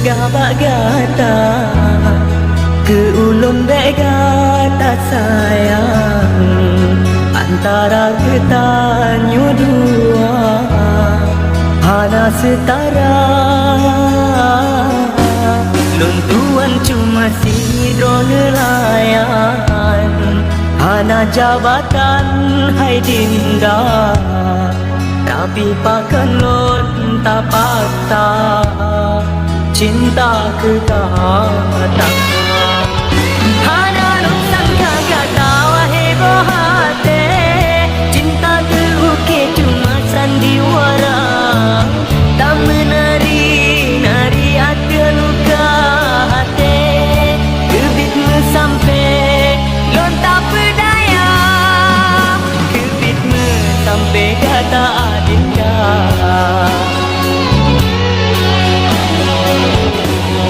gabak gata ke ulun dek gata sayang antara ketanyu dua hana setara lun tuan cuma sidro nelayan hana jabatan hai dinda tapi pakan lun tak paksa cinta ke kata hana lun sangka kata wahai bohate cinta ke uke cuma sandiwara tak menari ada luka hati kebitmu sampai lon tak berdaya kebitmu sampai kata adinda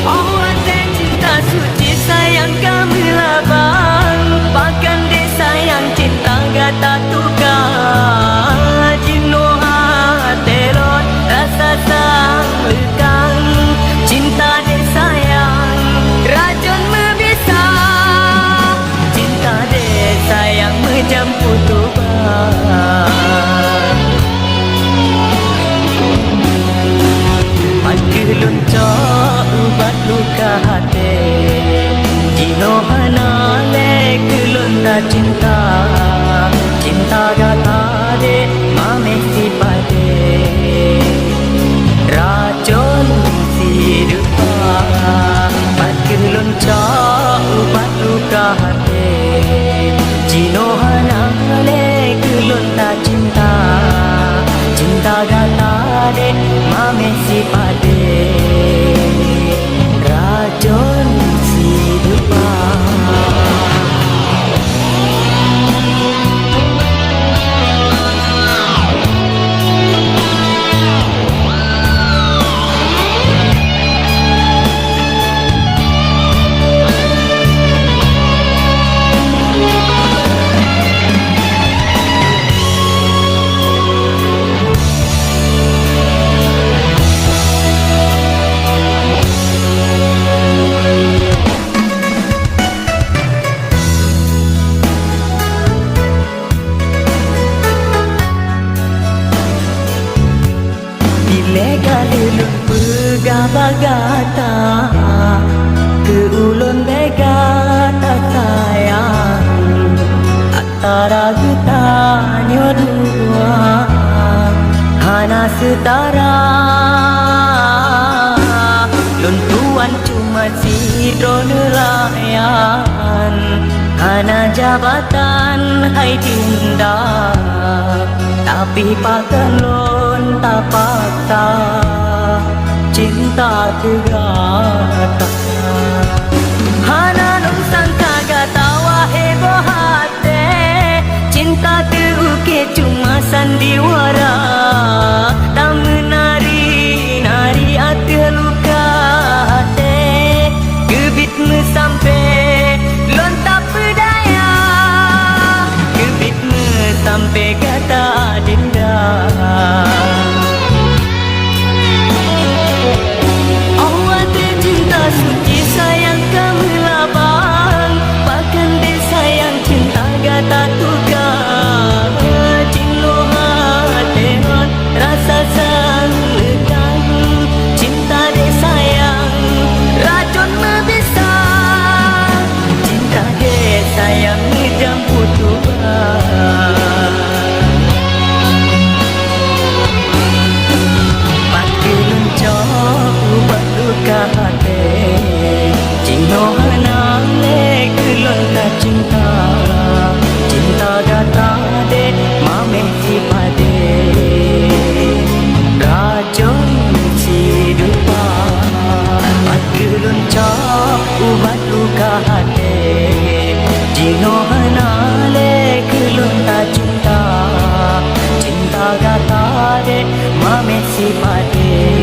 oh hati cinta suci sayang kami labang bahkan dia sayang cinta gata tukar jino hati lon rasa sang lekang cinta dia sayang racun membisa cinta dia sayang menjampu tuban makelun cok ubat luka hati jino hana lekelun tak cinta cinta gata de mame si pade racun si dupa makelun cok ubat luka hati jino hana lekelun tak cinta cinta gata de mame si pade racun si dupa galilun pegabagata ke ulun begata sayang antara getanyo dua hana setara lun tuan cuma sidro nelayan hana jabatan hai dinda tapi pakan lon tak paksa cinta tegata hana lon sangka gata wahai bohate cinta teruke cuma sandiwara tak menari ada luka hati kebitmu sampai lon tak berdaya kebitmu sampai kata dinda oh hati cinta suci sayang kami labang bahkan dia sayang cinta gata tukar jino hati rasa sang lekang cinta dia sayang racun membisa cinta dia sayang hidam putuan hati jino hana lekelun tak cinta cinta gata de mame si pade racun si dupa makelun cok ubat luka hati jino hana lekelun tak cinta cinta gata de mame si pade